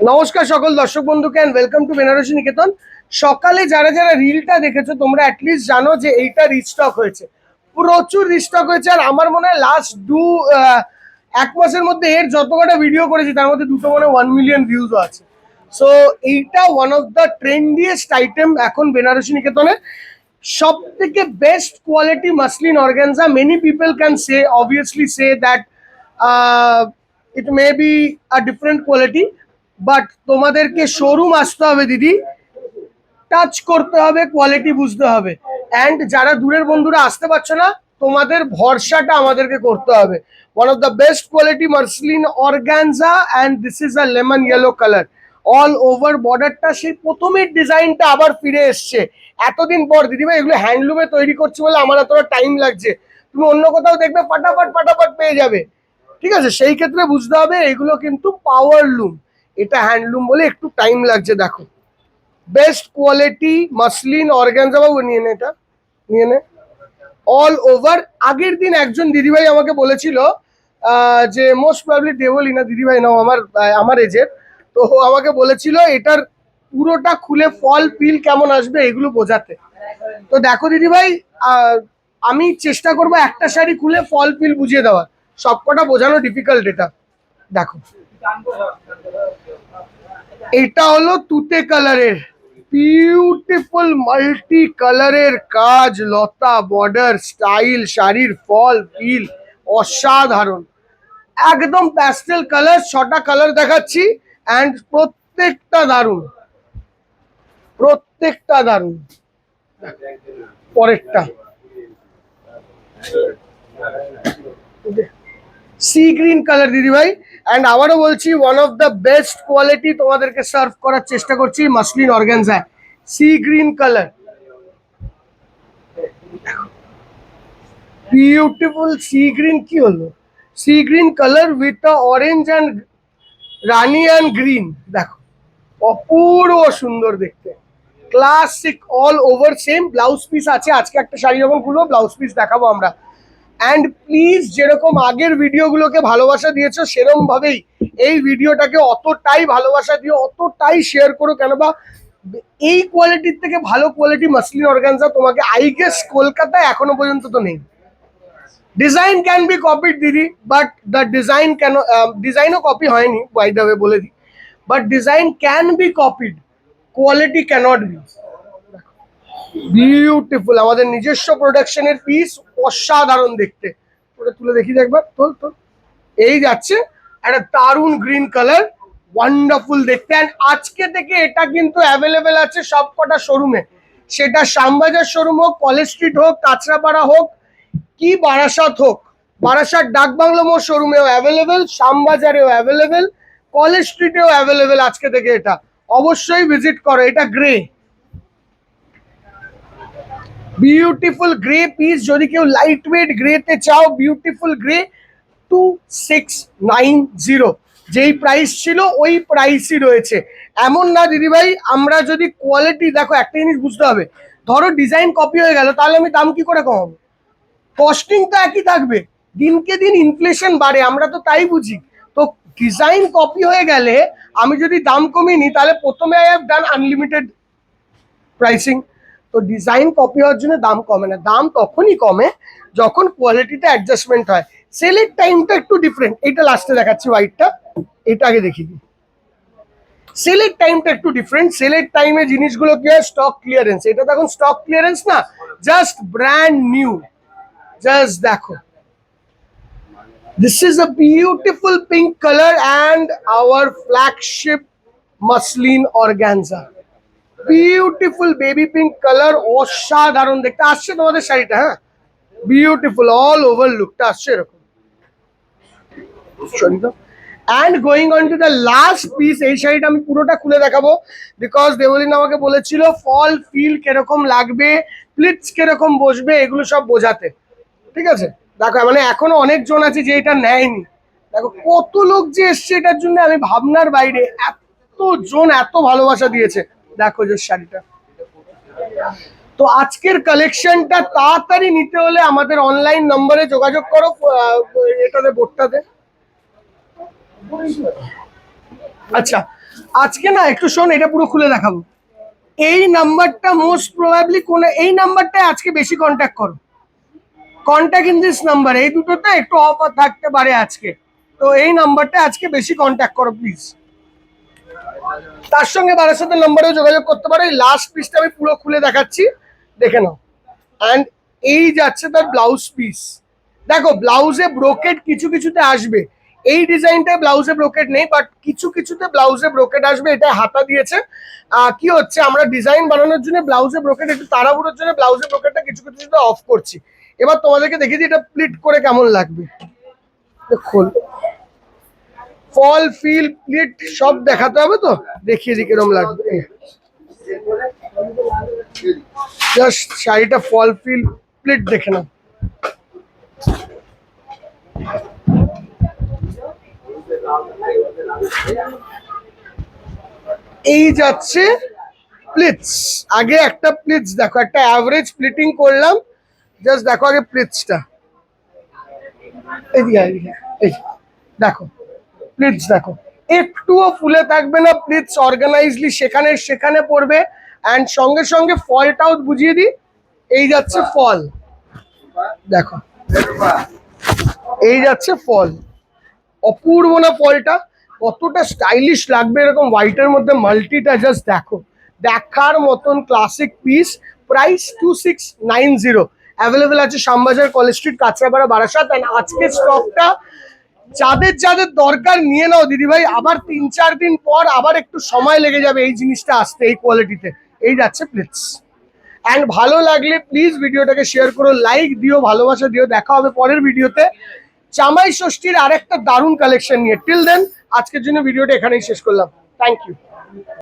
নমস্কার সকল দর্শক বন্ধুকে এন্ড ওয়েলকাম টু বেনারসি নিকেতন। সকালে যারা যারা রিলটা দেখেছো তোমরা অ্যাটলিস্ট জানো যে এইটা রিস্টক হয়েছে, প্রচুর রিস্টক হয়েছে। আর আমার মনে হয় লাস্ট এক মাসের মধ্যে এর যত কটা ভিডিও করেছি তার মধ্যে দুটো মনে 1 মিলিয়ন ভিউজও আছে। সো এইটা ওয়ান অফ দ্য ট্রেন্ডিয়েস্ট আইটেম এখন বেনারসি নিকেতনে। সব থেকে best quality muslin organza. Many people can say obviously say that it may be a different quality, but তোমাদেরকে শোরুম আসতে হবে দিদি, টাচ করতে হবে, কোয়ালিটি বুঝতে হবে। অ্যান্ড যারা দূরের বন্ধুরা আসতে পারছো না, তোমাদের ভরসাটা আমাদেরকে করতে হবে। One of the best quality muslin organza, and this is a lemon yellow colour. All over বর্ডারটা সেই প্রথমের ডিজাইনটা আবার ফিরে এসছে এতদিন পর। দিদিভাই এগুলো হ্যান্ডলুমে তৈরি করছি বলে আমার এতটা টাইম লাগছে, তুমি অন্য কোথাও দেখবে ফাটাফাট ফাটাফাট পেয়ে যাবে। ঠিক আছে, সেই ক্ষেত্রে বুঝতে হবে এগুলো কিন্তু পাওয়ার লুম, এটা হ্যান্ডলুম বলে একটু টাইম লাগছে। দেখো বেস্ট কোয়ালিটি মাসলিন অর্গানজা। বাবু নিয়ে নে, এটা নিয়ে নে। All over. আগের দিন একজন দিদিভাই আমাকে বলেছিল যে মোস্ট প্রবলি দেবলিনা দিদিভাই নাও, আমার এজের, তো আমাকে বলেছিল এটার পুরোটা খুলে ফল ফিল কেমন আসবে এগুলো বোঝাতে। তো দেখো দিদিভাই, আমি চেষ্টা করবো একটা শাড়ি খুলে ফল ফিল বুঝিয়ে দেওয়ার, সবকটা বোঝানো ডিফিকাল্ট। এটা দেখো, এটা হলো তুতে কালারের বিউটিফুল মাল্টি কালারের কাজ, লতা বর্ডার স্টাইল, শাড়ির ফল ফিল অসাধারণ। একদম প্যাস্টেল কালার, 6টা কালার দেখাচ্ছি অ্যান্ড প্রত্যেকটা দারুণ, প্রত্যেকটা দারুণ। পরেরটা সি গ্রিন কালার দিদিভাই, অ্যান্ড আবারও বলছি one of the best quality তোমাদেরকে সার্ভ করার চেষ্টা করছি মাসলিন অর্গানজায়। Sea green colour, beautiful sea green. কি হলো, sea green colour with orange and রানি অ্যান্ড গ্রিন। দেখো অপূর্ব সুন্দর দেখতে, classic all over. Same blouse piece আছে, আজকে একটা শাড়ি যখন খুলবো ব্লাউজ পিস দেখাবো আমরা। অ্যান্ড প্লিজ যেরকম আগের ভিডিওগুলোকে ভালোবাসা দিয়েছো সেরকম ভাবেই এই ভিডিওটাকে অতটাই ভালোবাসা দিও, অতটাই শেয়ার করো। কেন বা এই কোয়ালিটির থেকে ভালো কোয়ালিটি মাসলিন অর্গানজা তোমাকে আই গেস কলকাতায় এখনো পর্যন্ত তো নেই। ডিজাইন ক্যান বি কপিড দিদি, বাট দ্য ডিজাইন কেন, ডিজাইনও কপি হয়নি বাই দ্য ওয়ে বলে দিই, but design can be copied, quality cannot be. Beautiful, আমাদের নিজস্ব প্রোডাকশনের পিস, অসাধারণ দেখতে। ওটা তুলে দেখি একবার, তোল তোল। এই যাচ্ছে একটা দারুণ গ্রিন কালার, ওয়ান্ডারফুল দেখতে। অ্যান্ড আজকে থেকে এটা কিন্তু অ্যাভেলেবেল আছে সব কটা শোরুমে, সেটা শ্যামবাজার শোরুম হোক, কলেজ স্ট্রিট হোক, কাঁচরাপাড়া হোক, কি বারাসাত হোক। বারাসাত ডাকবাংলো মোড় শোরুমেও অ্যাভেলেবেল, শ্যামবাজারেও অ্যাভেলেবেল, কলেজ স্ট্রিটেও অ্যাভেলেবেল আজকে থেকে। এটা অবশ্যই ভিজিট করো। এটা গ্রে, বিউটিফুল গ্রে পিস। যদি কেউ লাইট ওয়েট গ্রেতে চাও, বিউটিফুল গ্রে 2690, যেই প্রাইস ছিল ওই প্রাইসই রয়েছে। এমন না দিদিভাই, আমরা যদি কোয়ালিটি দেখো, একটা জিনিস বুঝতে হবে, ধরো ডিজাইন কপি হয়ে গেল তাহলে আমি দাম কি করে কমাবো? কস্টিং তো একই থাকবে, দিনকে দিন ইনফ্লেশন বাড়ে, আমরা তো তাই বুঝি। তো ডিজাইন কপি হয়ে গেলে আমি যদি দাম কমিয়ে নিই তাহলে প্রথমে I have done unlimited pricing. তো ডিজাইন কপি হওয়ার জন্য দাম কমে না, দাম তখনই কমে যখন কোয়ালিটিতে অ্যাডজাস্টমেন্ট হয়। সেলের টাইমটা একটু ডিফারেন্ট, এটা লাস্টে দেখাচ্ছি হোয়াইটটা, এটা আগে দেখিয়ে দিই। সেলের টাইমটা একটু ডিফারেন্ট, সেলের টাইমে জিনিসগুলো কি হয়, স্টক ক্লিয়ারেন্স। এটা তখন স্টক ক্লিয়ারেন্স না, জাস্ট ব্র্যান্ড নিউ। জাস্ট দেখো, this is a beautiful pink color and our flagship muslin organza, beautiful baby pink colour, অসাধারণ দেখতে আসছে তোমাদের শাড়িটা। হ্যাঁ, বিউটিফুল অল ওভার লুকটা আসছে এরকম। And going on to the last piece, এই শাড়িটা আমি পুরোটা খুলে দেখাবো বিকজ দেবলিন আমাকে বলেছিল ফল ফিল কিরকম লাগবে, প্লিটস কিরকম বসবে, এগুলো সব বোঝাতে। ঠিক আছে, দেখো মানে এখনো অনেকজন আছে যে এটা নেয়নি। দেখো কত লোক যে এসছে এটার জন্য, আমি ভাবনার বাইরে, এতজন এত ভালোবাসা দিয়েছে। দেখো যে শাড়িটা। তো আজকের কালেকশনটা তাড়াতাড়ি নিতে হলে আমাদের অনলাইন নম্বরে যোগাযোগ করো, এটাতে বোর্ডটাতে। আচ্ছা, আজকে না একটু শোন, এটা পুরো খুলে দেখাবো। এই নাম্বারটা মোস্ট প্রবাবলি কোন, এই নাম্বারটায় আজকে বেশি কন্ট্যাক্ট করো, কন্ট্যাক্ট ইন দিস নাম্বার। এই দুটোতে একটু অফ থাকতে পারে আজকে, তো এই নাম্বারটা আজকে বেশি কন্ট্যাক্ট করো প্লিজ। তার সঙ্গে বারাসাতের নাম্বারেও যোগাযোগ করতে পারো। এই লাস্ট পিসটা আমি পুরো খুলে দেখাচ্ছি, দেখে নাও। অ্যান্ড এই যাচ্ছে তার ব্লাউজ পিস। দেখো ব্লাউজে ব্রোকেট কিছু কিছুতে আসবে, এই ডিজাইনটায় ব্লাউজে ব্রোকেট নেই, বাট কিছু কিছুতে ব্লাউজে ব্রোকেট আসবে। এটা হাতা দিয়েছে। কি হচ্ছে, আমরা ডিজাইন বানানোর জন্য ব্লাউজে ব্রোকেট একটু তাড়াহুড়োর জন্য ব্লাউজে ব্রোকেটটা কিছু কিছুতে অফ করছি। এবার তোমাদেরকে দেখিয়ে দিই এটা প্লিট করে কেমন লাগবে। খোল, ফল, ফিল, প্লিট সব দেখাতে হবে, তো দেখিয়ে দিই কিরকম লাগবে। জাস্ট শাড়িটা ফল, ফিল, প্লিট দেখে নাও। এই যাচ্ছে প্লিটস। আগে একটা প্লিটস দেখো, একটা অ্যাভারেজ প্লিটিং করলাম, জাস্ট দেখো আগে প্লিটসটা। এই দেখো প্লিটস দেখো, একটুও ফুলে থাকবে না, প্লিটস অর্গানাইজলি সেখানে সেখানে পড়বে। অ্যান্ড সঙ্গে সঙ্গে ফলটাও বুঝিয়ে দিই, এই যাচ্ছে ফল, দেখো এই যাচ্ছে ফল। অপূর্ব না ফলটা, কতটা স্টাইলিশ লাগবে এরকম হোয়াইটের মধ্যে মাল্টিটা, জাস্ট দেখো, দেখার মতন ক্লাসিক পিস। প্রাইস 2690, অ্যাভেলেবেল আছে Shyambazar, college street, Kanchrapara, Barasat. And আজকের স্টকটা যাদের যাদের দরকার নিয়ে নাও দিদিভাই, আবার 3-4 দিন পর আবার একটু সময় লেগে যাবে এই জিনিসটা আসতে এই কোয়ালিটিতে। এই যাচ্ছে প্লিজ। অ্যান্ড ভালো লাগলে প্লিজ ভিডিওটাকে শেয়ার করো, লাইক দিও, ভালোবাসা দিও। দেখা হবে পরের ভিডিওতে জামাই ষষ্ঠীর আরেকটা দারুণ কালেকশন নিয়ে। টিল দেন আজকের জন্য ভিডিওটা এখানেই শেষ করলাম। Thank you.